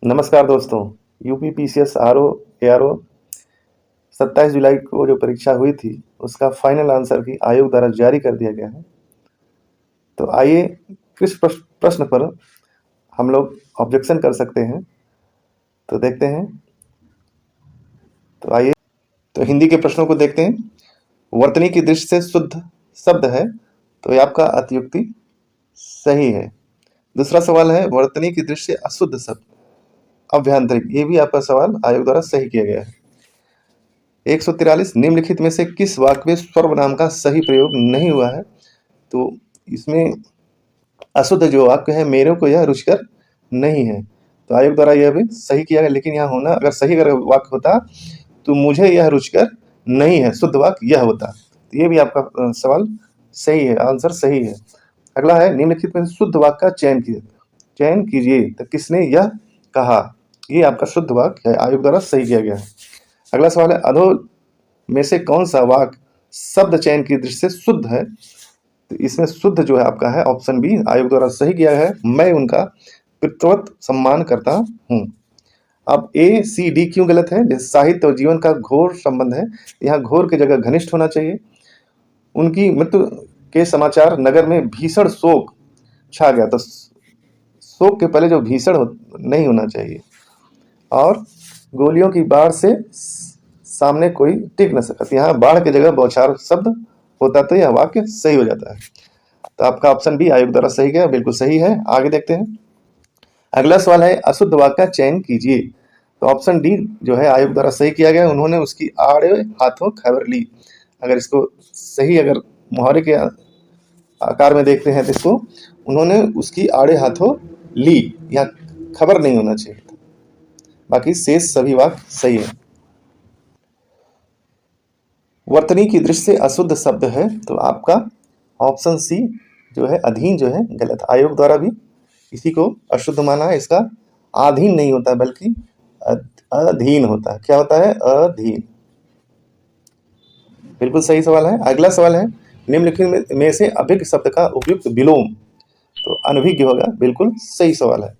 नमस्कार दोस्तों। UP PCS RO ARO 27 जुलाई को जो परीक्षा हुई थी उसका फाइनल आंसर भी आयोग द्वारा जारी कर दिया गया है। तो आइए किस प्रश्न पर हम लोग ऑब्जेक्शन कर सकते हैं तो देखते हैं। तो आइए तो हिंदी के प्रश्नों को देखते हैं। वर्तनी की दृष्टि से शुद्ध शब्द है तो ये आपका अतियुक्ति सही है। दूसरा सवाल है वर्तनी की दृष्टि से अशुद्ध शब्द अभ्यांतरिक, ये भी आपका सवाल आयोग द्वारा सही किया गया है। 143 निम्नलिखित में से किस वाक्य में सर्वनाम का सही प्रयोग नहीं हुआ है? तो इसमें अशुद्ध जो वाक्य है मेरे को यह रुचिकर नहीं है, तो आयोग द्वारा यह भी सही किया गया। लेकिन यहाँ होना अगर सही अगर वाक्य होता तो मुझे यह रुचिकर नहीं है, शुद्ध वाक्य यह होता। तो ये भी आपका सवाल सही है, आंसर सही है। अगला है निम्नलिखित में शुद्ध वाक्य का चयन कीजिए। तो किसने यह कहा, ये आपका शुद्ध वाक्य है, आयोग द्वारा सही किया गया है। अगला सवाल है अधो में से कौन सा वाक्य शब्द चयन की दृष्टि से शुद्ध है? तो इसमें शुद्ध जो है आपका है ऑप्शन बी, आयोग द्वारा सही किया है, मैं उनका पितृवत सम्मान करता हूँ। अब ए सी डी क्यों गलत है? जैसे साहित्य और जीवन का घोर संबंध है, यहाँ घोर की जगह घनिष्ठ होना चाहिए। उनकी मृत्यु के समाचार नगर में भीषण शोक छा गया, तो शोक के पहले जो भीषण नहीं होना चाहिए। और गोलियों की बाढ़ से सामने कोई टिक न सकता, यहाँ बाढ़ की जगह बौछार शब्द होता तो यह वाक्य सही हो जाता है। तो आपका ऑप्शन बी आयोग द्वारा सही गया, बिल्कुल सही है। आगे देखते हैं। अगला सवाल है अशुद्ध वाक्य का चयन कीजिए। तो ऑप्शन डी जो है आयोग द्वारा सही किया गया, उन्होंने उसकी आड़े हाथों खबर ली। अगर इसको सही अगर मुहावरे के आकार में देखते हैं तो इसको उन्होंने उसकी आड़े हाथों ली, यहाँ खबर नहीं होना चाहिए। बाकी शेष सभी वाक्य सही है। वर्तनी की दृष्टि से अशुद्ध शब्द है तो आपका ऑप्शन सी जो है अधीन जो है गलत। आयोग द्वारा भी इसी को अशुद्ध माना है, इसका अधीन नहीं होता बल्कि अधीन होता है। क्या होता है? अधीन। बिल्कुल सही सवाल है। अगला सवाल है निम्नलिखित में से अभिज्ञ शब्द का उपयुक्त विलोम, तो अनभिज्ञ होगा, बिल्कुल सही सवाल है।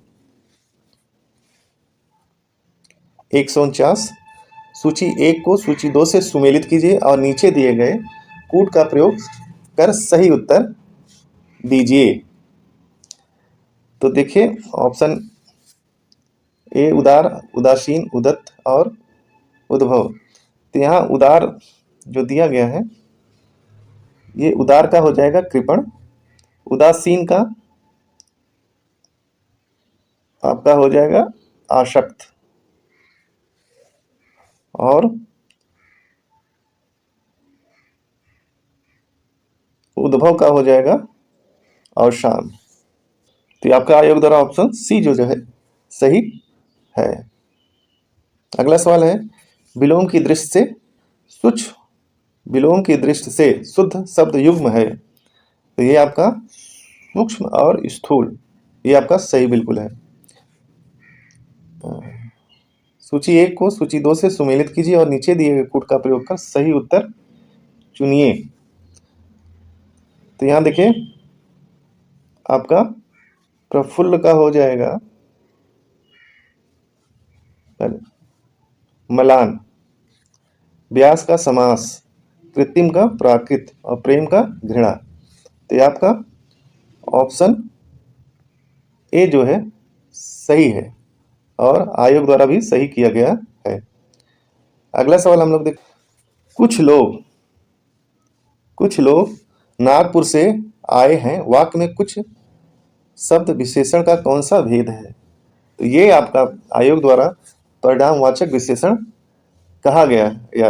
149 सूची 1 को सूची 2 से सुमेलित कीजिए और नीचे दिए गए कूट का प्रयोग कर सही उत्तर दीजिए। तो देखिए ऑप्शन ए उदार, उदासीन, उदत्त और उद्भव। तो यहाँ उदार जो दिया गया है ये उदार का हो जाएगा कृपण, उदासीन का आपका हो जाएगा आसक्त, और उद्भव का हो जाएगा अवसान। तो आपका आयोग द्वारा ऑप्शन सी जो है सही है। अगला सवाल है विलोम की दृष्टि से विलोम की दृष्टि से शुद्ध शब्द युग्म है, तो ये आपका सूक्ष्म और स्थूल, ये आपका सही बिल्कुल है। सूची 1 को सूची 2 से सुमेलित कीजिए और नीचे दिए गए कूट का प्रयोग कर सही उत्तर चुनिए। तो यहाँ देखिए आपका प्रफुल्ल का हो जाएगा मलान, व्यास का समास, कृत्रिम का प्राकृत और प्रेम का घृणा। तो ये आपका ऑप्शन ए जो है सही है और आयोग द्वारा भी सही किया गया है। अगला सवाल हम लोग देख, कुछ लोग नागपुर से आए हैं, वाक्य में कुछ शब्द विशेषण का कौन सा भेद है? तो ये आपका आयोग द्वारा परिणामवाचक विशेषण कहा गया या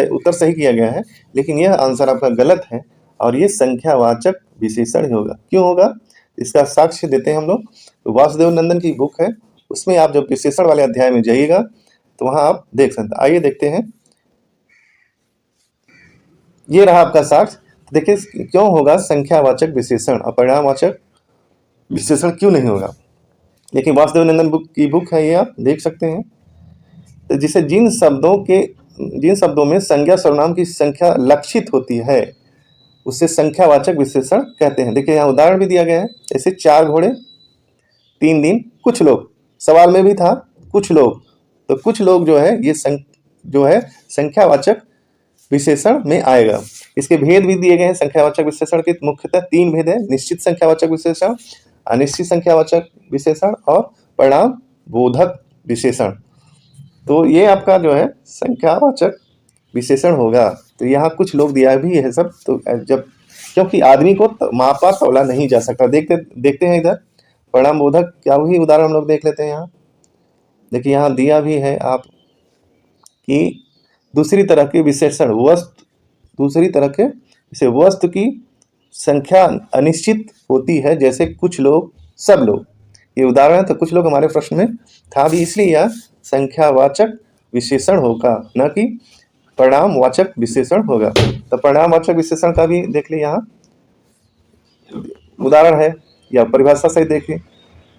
उत्तर सही किया गया है, लेकिन यह आंसर आपका गलत है और ये संख्यावाचक विशेषण ही होगा। क्यों होगा इसका साक्ष्य देते हैं हम लोग। तो वासुदेव नंदन की बुक है, उसमें आप जब विशेषण वाले अध्याय में जाइएगा तो वहां आप देख सकते हैं। आइए देखते हैं, ये रहा आपका साक्ष्य। देखिए क्यों होगा संख्यावाचक विशेषण और परिणामवाचक विशेषण क्यों नहीं होगा। लेकिन वासुदेव नंदन की बुक है, ये आप देख सकते हैं। तो जिसे जिन शब्दों में संज्ञा सर्वनाम की संख्या लक्षित होती है उससे संख्यावाचक विशेषण कहते हैं। देखिए यहाँ उदाहरण भी दिया गया है, जैसे 4 घोड़े 3 दिन, कुछ लोग सवाल में भी था कुछ लोग, तो कुछ लोग जो है ये जो है संख्यावाचक विशेषण में आएगा। इसके भेद भी दिए गए हैं। संख्यावाचक विशेषण के मुख्यतः 3 भेद है: निश्चित संख्यावाचक विशेषण, अनिश्चित संख्यावाचक विशेषण और परिणाम बोधक विशेषण। तो ये आपका जो है संख्यावाचक विशेषण होगा। तो यहाँ कुछ लोग दिया भी है सब। तो जब क्योंकि आदमी को मापा तौला नहीं जा सकता। देखते हैं इधर परिणाम बोधक क्या, वही उदाहरण हम लोग देख लेते हैं। यहाँ देखिए, यहाँ दिया भी है आप कि दूसरी तरह के विशेषण वस्तु, दूसरी तरह के जैसे वस्तु की संख्या अनिश्चित होती है, जैसे कुछ लोग, सब लोग, ये उदाहरण है। तो कुछ लोग हमारे प्रश्न में था भी, इसलिए यह संख्यावाचक विशेषण होगा, न कि परिणामवाचक विशेषण होगा। तो परिणामवाचक विशेषण का भी देख ली, यहाँ उदाहरण है या परिभाषा से देखिए।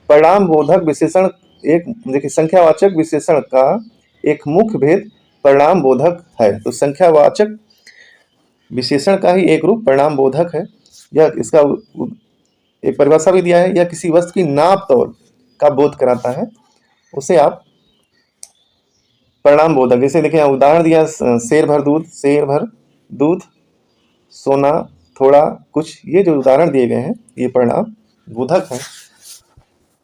परिणाम बोधक विशेषण एक, देखिए, संख्यावाचक विशेषण का एक मुख्य भेद परिणाम बोधक है। तो संख्यावाचक विशेषण का ही एक रूप परिणाम बोधक है। यह इसका एक परिभाषा भी दिया है, यह किसी वस्तु की नाप तौल का बोध कराता है, उसे आप परिणाम बोधक। जैसे देखिए उदाहरण दिया, शेर भर दूध, सोना थोड़ा कुछ, ये जो उदाहरण दिए गए हैं ये परिणाम बोधक है।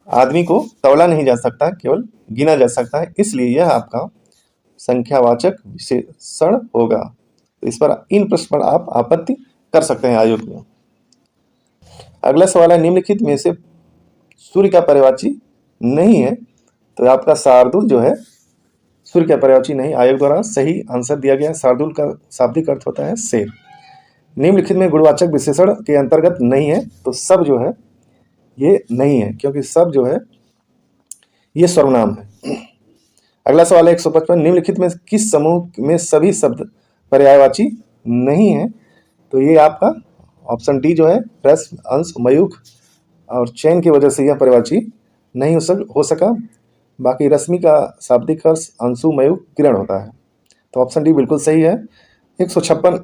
आदमी को तौला नहीं जा सकता, केवल गिना जा सकता है, इसलिए यह आपका संख्यावाचक विशेषण होगा। तो इस पर, इन प्रश्न पर आप आपत्ति कर सकते हैं आयोग में। अगला सवाल है, निम्नलिखित में से सूर्य का पर्यायवाची नहीं है। तो आपका शार्दूल जो है सूर्य का पर्यायवाची नहीं, आयोग द्वारा सही आंसर दिया गया। शार्दूल का शाब्दिक अर्थ होता है शेर। निम्नलिखित में गुणवाचक विशेषण के अंतर्गत नहीं है। तो सब जो है ये नहीं है, क्योंकि सब जो है ये सर्वनाम है। अगला सवाल है 155, निम्नलिखित में किस समूह में सभी शब्द पर्यायवाची नहीं है। तो ये आपका ऑप्शन डी जो है, रस्म, अंश, मयूख और चयन की वजह से यह पर्यायवाची नहीं हो सका। बाकी रश्मि का शाब्दिक अर्थ अंशु, मयूख, किरण होता है। तो ऑप्शन डी बिल्कुल सही है। 156,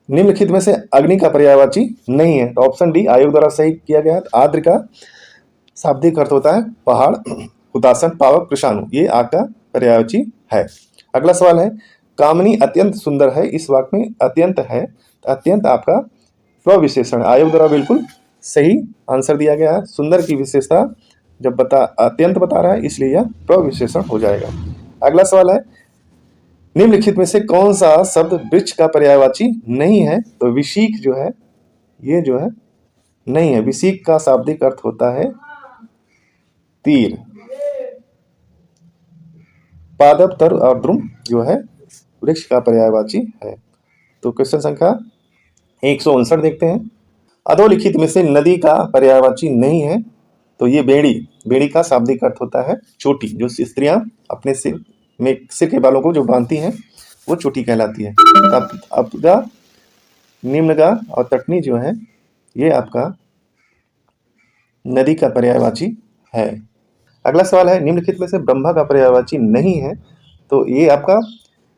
निम्नलिखित में से अग्नि का पर्यायवाची नहीं है। तो ऑप्शन डी आयोग द्वारा सही किया गया है। आर्द्र का शाब्दिक अर्थ होता है पहाड़, हुतासन, पावक, कृषाणु, ये आग का पर्यायवाची है। अगला सवाल है, कामनी अत्यंत सुंदर है, इस वाक्य में अत्यंत है। अत्यंत आपका प्रविशेषण, आयोग द्वारा बिल्कुल सही आंसर दिया गया है। सुंदर की विशेषता जब अत्यंत बता रहा है, इसलिए यह प्रविशेषण हो जाएगा। अगला सवाल है, निम्नलिखित में से कौन सा शब्द वृक्ष का पर्यायवाची नहीं है। तो विशीक जो है ये जो है नहीं है। विशीक का शाब्दिक अर्थ होता है तीर। पादप, तर और द्रुम जो है वृक्ष का पर्यायवाची है। तो क्वेश्चन संख्या 159 देखते हैं। अधोलिखित में से नदी का पर्यायवाची नहीं है। तो ये बेड़ी का शाब्दिक अर्थ होता है चोटी, जो स्त्रियां अपने सिर के बालों को जो बांधती हैं वो चोटी कहलाती है। अपगा, निम्नगा और तटनी जो है ये आपका नदी का पर्यायवाची है। अगला सवाल है, निम्नलिखित में से ब्रह्मा का पर्यायवाची नहीं है। तो ये आपका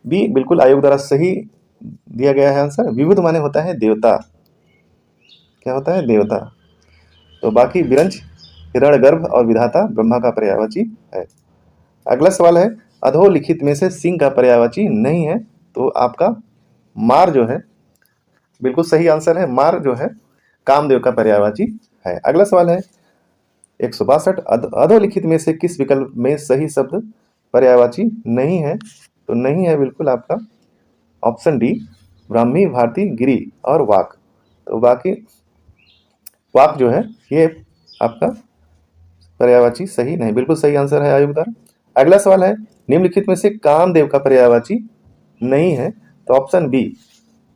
भी बिल्कुल आयोग द्वारा सही दिया गया है आंसर। विबुध माने होता है देवता, क्या होता है, देवता। तो बाकी विरंच, हिरण्यगर्भ और विधाता ब्रह्मा का पर्यायवाची है। अगला सवाल है, अधोलिखित में से सिंह का पर्यायवाची नहीं है। तो आपका मार जो है बिल्कुल सही आंसर है। मार जो है कामदेव का पर्यायवाची है। अगला सवाल है 162, अधोलिखित में से किस विकल्प में सही शब्द पर्यायवाची नहीं है। तो नहीं है बिल्कुल आपका ऑप्शन डी, ब्राह्मी, भारती, गिरी और वाक। तो बाकी वाक जो है ये आपका पर्यायवाची सही नहीं, बिल्कुल सही आंसर है आयोग द्वारा। अगला सवाल है, निम्नलिखित में से कामदेव का पर्यायवाची नहीं है। तो ऑप्शन बी,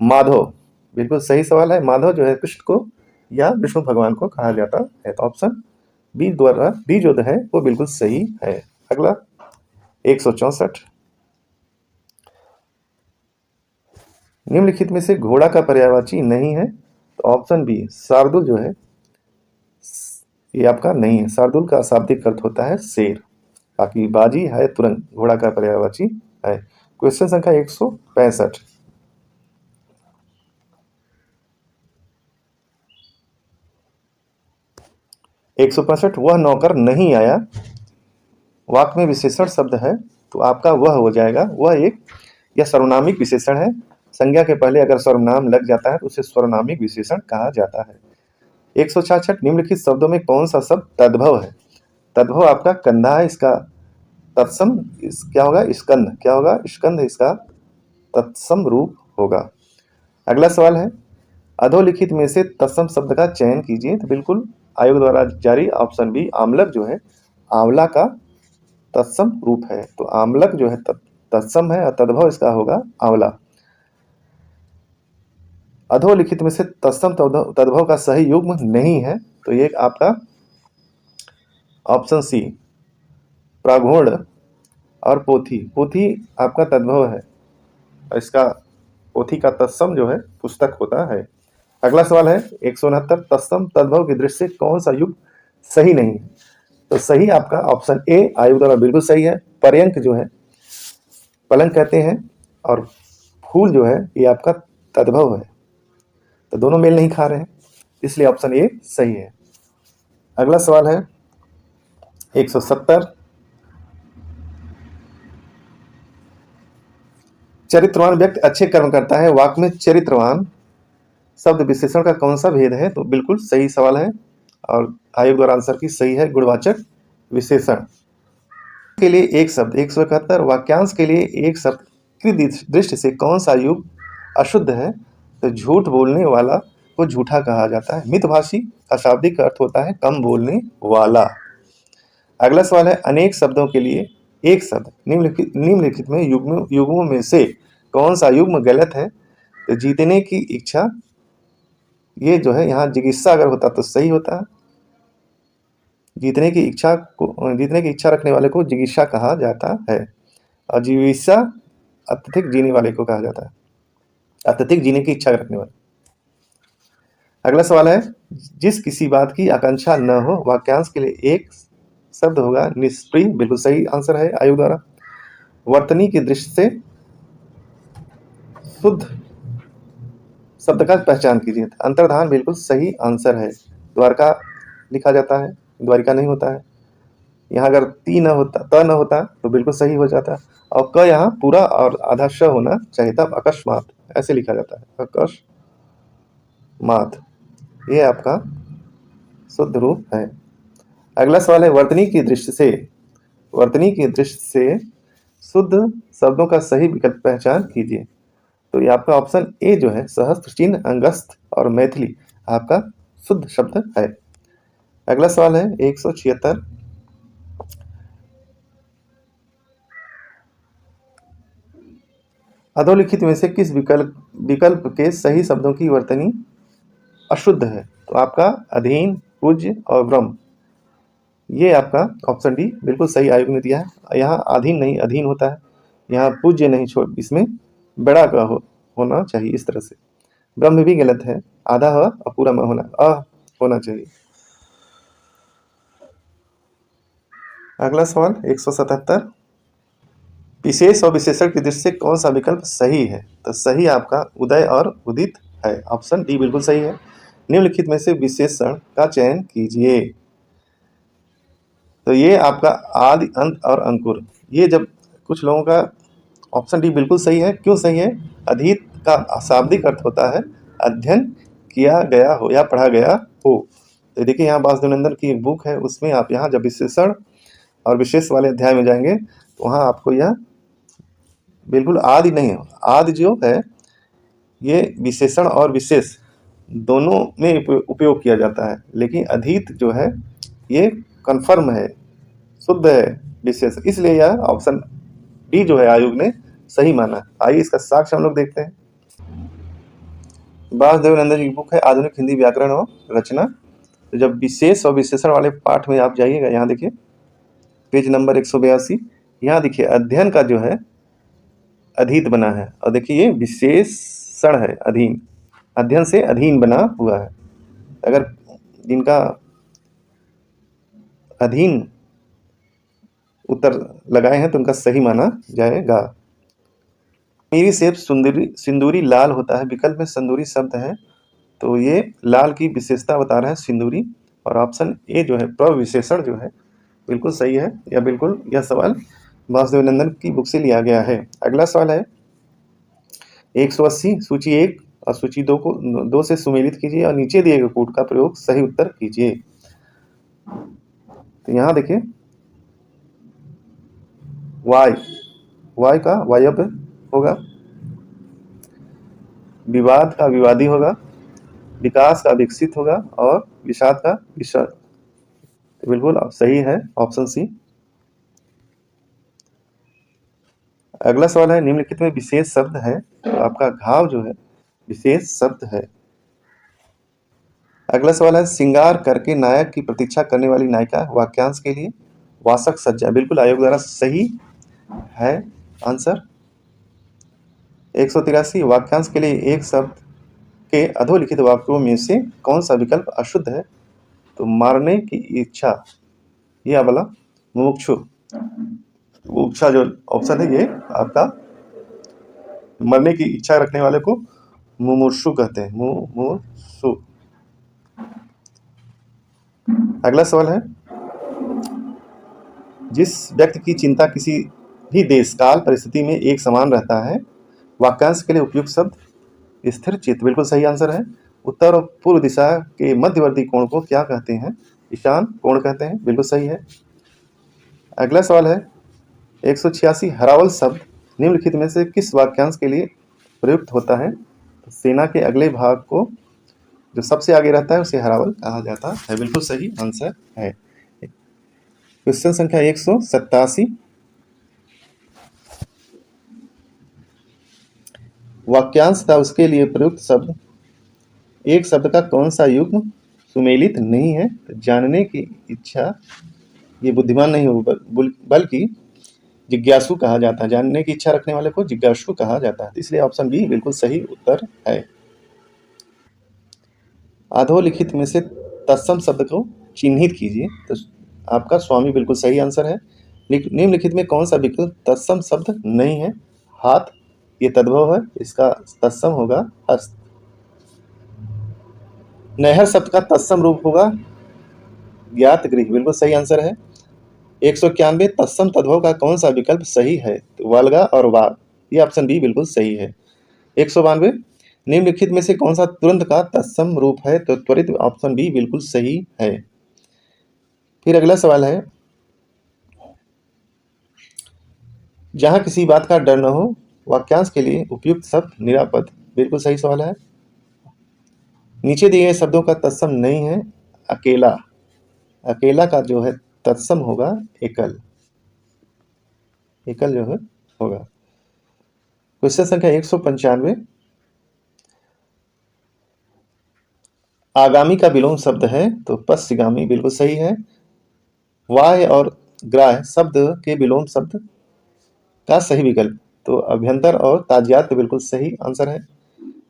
माधव, बिल्कुल सही सवाल है। माधव जो है कृष्ण को या विष्णु भगवान को कहा जाता है। तो ऑप्शन बी द्वारा डी जो है वो बिल्कुल सही है। अगला 164, निम्नलिखित में से घोड़ा का पर्यायवाची नहीं है। तो ऑप्शन बी, शार्दुल जो है ये आपका नहीं है। शार्दुल का शाब्दिक अर्थ होता है शेर। बाकी बाजी है तुरंग, घोड़ा का पर्यायवाची है। क्वेश्चन संख्या 165, वह नौकर नहीं आया। वाक्य में विशेषण शब्द है तो आपका वह हो जाएगा, वह एक यह सर्वनामिक विशेषण है। संज्ञा के पहले अगर सर्वनाम लग जाता है तो उसे सर्वनामिक विशेषण कहा जाता है। 166 निम्नलिखित शब्दों में कौन सा शब्द तद्भव है? तद्भव आपका कंधा है, इसका तत्सम क्या होगा? स्कंद। क्या होगा? स्कंद इसका तत्सम रूप होगा। अगला सवाल है, अधोलिखित में से तत्सम शब्द का चयन कीजिए। तो बिल्कुल आयोग द्वारा जारी ऑप्शन बी आमलक जो है आंवला का तत्सम रूप है। तो आमलक जो है तत्सम है और तद्भव इसका होगा आंवला। अधोलिखित में से तत्सम तद्भव का सही युग्म नहीं है, तो ये आपका ऑप्शन सी प्रागुण और पोथी। पोथी आपका तद्भव है और इसका पोथी का तत्सम जो है पुस्तक होता है। अगला सवाल है 169 तत्सम तद्भव की दृष्टि से कौन सा युग सही नहीं है? तो सही आपका ऑप्शन ए आयोग द्वारा बिल्कुल सही है। पर्यंक जो है पलंग कहते हैं और फूल जो है ये आपका तद्भव है, तो दोनों मेल नहीं खा रहे हैं, इसलिए ऑप्शन ए सही है। अगला सवाल है 170 चरित्रवान व्यक्ति अच्छे कर्म करता है। वाक्य में चरित्रवान शब्द विशेषण का कौन सा भेद है? तो बिल्कुल सही सवाल है और आयोग द्वारा आंसर की सही है गुणवाचक विशेषण। के लिए एक शब्द 171 वाक्यांश के लिए एक शब्द की दृष्टि से कौन सा युग अशुद्ध है? तो झूठ बोलने वाला को झूठा कहा जाता है। मितभाषी का शाब्दिक अर्थ होता है कम बोलने वाला। अगला सवाल है अनेक शब्दों के लिए एक शब्द निम्नलिखित में युग्मों में से कौन सा युग्म गलत है? तो जीतने की इच्छा, ये जो है यहाँ जिज्ञासा अगर होता तो सही होता। जीतने की इच्छा रखने वाले को जिज्ञासा कहा जाता है और जिज्ञासा अत्यधिक जीने वाले को कहा जाता है, अत्यधिक जीने की इच्छा रखने वाले। अगला सवाल है जिस किसी बात की आकांक्षा न हो। वाक्यांश के लिए एक शब्द होगा निष्प्रिय। बिल्कुल सही आंसर है आयोग द्वारा। वर्तनी की दृष्टि से शुद्ध शब्द का पहचान कीजिए। अंतर्धान बिल्कुल सही आंसर है। द्वारका लिखा जाता है, द्वारिका नहीं होता है। यहाँ अगर ती न होता, त न होता तो बिल्कुल सही हो जाता और क यहाँ पूरा और आधा श होना चाहिए, तब अकस्मात ऐसे लिखा जाता है, अकस्मात। ये आपका शुद्ध रूप है। अगला सवाल है वर्तनी की दृष्टि से शुद्ध शब्दों का सही विकल्प पहचान कीजिए। तो ये आपका ऑप्शन ए जो है सहस्त्र चिन्ह, अंगस्थ और मैथिली आपका शुद्ध शब्द है। अगला सवाल है 176 अधोलिखित में से किस विकल्प के सही शब्दों की वर्तनी अशुद्ध है? तो आपका अधीन, पूज्य और ब्रह्म, ये आपका ऑप्शन डी बिल्कुल सही आयोग ने दिया है। यहाँ अधीन नहीं अधीन होता है, यहाँ पूज्य नहीं, छोड़ इसमें बड़ा का होना चाहिए इस तरह से। ब्रह्म भी गलत है, आधा ह और पूरा म होना चाहिए। अगला सवाल 177 विशेष और विशेषण की दृष्टि से कौन सा विकल्प सही है? तो सही आपका उदय और उदित है, ऑप्शन डी बिल्कुल सही है। निम्नलिखित में से विशेषण का चयन कीजिए। तो ये आपका आदि, अंत और अंकुर, ये जब कुछ लोगों का ऑप्शन डी बिल्कुल सही है। क्यों सही है? अधीत का शाब्दिक अर्थ होता है अध्ययन किया गया हो या पढ़ा गया हो। तो देखिए यहाँ वासुदेवनंदन की एक बुक है, उसमें आप यहाँ जब विशेषण और विशेष वाले अध्याय में जाएंगे तो वहाँ आपको यह बिल्कुल आदि नहीं है, आदि जो है ये विशेषण और विशेष दोनों में उपयोग किया जाता है, लेकिन अधीत जो है ये कन्फर्म है, शुद्ध है विशेष, इसलिए यह ऑप्शन डी जो है आयोग ने सही माना। आइए इसका साक्ष्य हम लोग देखते हैं। वासुदेवनंदन की बुक है आधुनिक हिंदी व्याकरण और रचना। तो जब विशेष और विशेषण वाले पाठ में आप जाइएगा, यहाँ देखिए पेज नंबर 182, यहाँ देखिए अध्ययन का जो है अधीत बना है और देखिए ये विशेषण है अधीन, अध्ययन से अधीन बना हुआ है। अगर जिनका अधीन उत्तर लगाए हैं तो उनका सही माना जाएगा। मेरी सेब सिंदूरी लाल होता है। विकल्प में सिंदूरी शब्द है, तो ये लाल की विशेषता बता रहा है सिंदूरी, और ऑप्शन ए जो है प्रविशेषण जो है बिल्कुल सही है, या बिल्कुल यह सवाल वासुदेव नंदन की बुक से लिया गया है। अगला सवाल है 180 सूची 1 और सूची 2 को 2 से सुमेलित कीजिए और नीचे दिए गए कोड का प्रयोग सही उत्तर कीजिए। तो यहाँ देखिए वाई का वायव्य होगा, विवाद का विवादी होगा, विकास का विकसित होगा और विषाद का विषद। तो बिल्कुल सही है ऑप्शन सी। अगला सवाल है निम्नलिखित में विशेष शब्द है, तो आपका घाव जो है विशेष शब्द है। अगला सवाल है श्रृंगार करके नायक की प्रतीक्षा करने वाली नायिका वाक्यांश के लिए वासक सज्जा। बिल्कुल आयोग द्वारा सही है आंसर। 183 वाक्यांश के लिए एक शब्द के अधोलिखित वाक्यों में से कौन सा विकल्प अशुद्ध है? तो मारने की इच्छा, ये वाला मुमुक्षु, मुमुक्षा जो ऑप्शन है ये आपका मरने की इच्छा रखने वाले को मुमुक्षु कहते हैं, मुमुक्षु। अगला सवाल है जिस व्यक्ति की चिंता किसी भी देश काल परिस्थिति में एक समान रहता है, वाक्यांश के लिए उपयुक्त शब्द स्थिर चित्त। बिल्कुल सही आंसर है। उत्तर और पूर्व दिशा के मध्यवर्ती कोण को क्या कहते हैं? ईशान कोण कहते हैं। बिल्कुल सही है। अगला सवाल है 186 हरावल शब्द निम्नलिखित में से किस वाक्यांश के लिए प्रयुक्त होता है? तो सेना के अगले भाग को जो सबसे आगे रहता है उसे हरावल कहा जाता है। बिल्कुल सही आंसर है। क्वेश्चन संख्या 187 वाक्यांश था उसके लिए प्रयुक्त शब्द एक शब्द का कौन सा युग्म सुमेलित नहीं है? तो जानने की इच्छा, ये बुद्धिमान नहीं हो बल्कि जिज्ञासु कहा जाता है। जानने की इच्छा रखने वाले को जिज्ञासु कहा जाता है। इसलिए ऑप्शन बी बिल्कुल सही उत्तर है। अधोलिखित में से तत्सम शब्द को चिन्हित कीजिए। तो आपका स्वामी बिल्कुल सही आंसर है। निम्नलिखित में कौन सा विकल्प तत्सम शब्द नहीं है? हाथ, ये तद्भव है, इसका तत्सम होगा हस्त। नहर शब्द का तत्सम रूप होगा ज्ञात गृह। बिल्कुल सही आंसर है। 191 तत्सम तद्भव का कौन सा विकल्प सही है? तो वल्गा और वाग, ये ऑप्शन बी बिल्कुल सही है। 192 निम्नलिखित में से कौन सा तुरंत का तत्सम रूप है? तो त्वरित, ऑप्शन बी बिल्कुल सही है। फिर अगला सवाल है जहां किसी बात का डर न हो, वाक्यांश के लिए उपयुक्त शब्द निरापद। बिल्कुल सही सवाल है। नीचे दिए गए शब्दों का तत्सम नहीं है अकेला। अकेला का जो है तत्सम होगा एकल। एकल जो है होगा। क्वेश्चन संख्या 195 आगामी का विलोम शब्द है तो पश्चिगामी। बिल्कुल सही है। वाय और ग्राह शब्द के विलोम शब्द का सही विकल्प तो अभ्यंतर और ताज्यात। बिल्कुल सही आंसर है।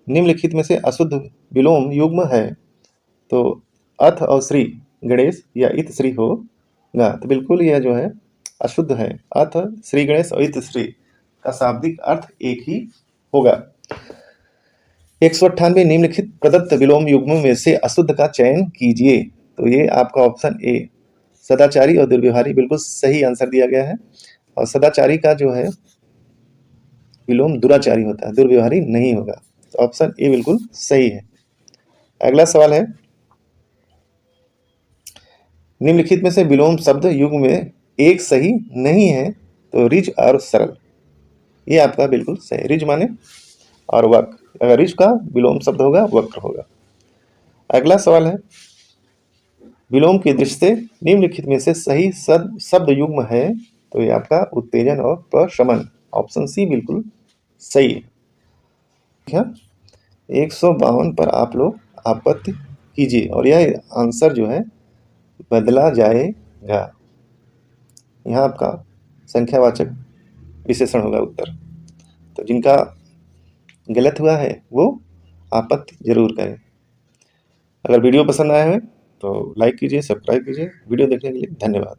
निम्नलिखित में से अशुद्ध विलोम युग्म है तो अथ और श्री गणेश या इत श्री होगा। तो बिल्कुल यह जो है अशुद्ध है। अथ श्री गणेश और इत श्री का शाब्दिक अर्थ एक ही होगा। 198 निम्नलिखित प्रदत्त विलोम युग्मों में से अशुद्ध का चयन कीजिए। तो ये आपका ऑप्शन ए सदाचारी और दुर्व्यवहारी। बिल्कुल सही आंसर दिया गया है। और सदाचारी का जो है विलोम दुराचारी होता है, दुर्व्यवहारी नहीं होगा। तो ऑप्शन ए बिल्कुल सही है। अगला सवाल है निम्नलिखित में से विलोम शब्द युग्म में एक सही नहीं है तो रिज और सरल। ये आपका बिल्कुल सही। रिज माने और वक्र, अगर रिज का विलोम शब्द होगा वक्र होगा। अगला सवाल है विलोम की दृष्टि से निम्नलिखित में से सही शब्द युग्म है तो ये आपका उत्तेजन और प्रशमन। ऑप्शन सी बिल्कुल सही है। 152 पर आप लोग आपत्ति कीजिए और यह आंसर जो है बदला जाएगा। यहाँ आपका संख्यावाचक विशेषण होगा उत्तर। तो जिनका गलत हुआ है वो आपत्ति जरूर करें। अगर वीडियो पसंद आया है तो लाइक कीजिए, सब्सक्राइब कीजिए। वीडियो देखने के लिए धन्यवाद।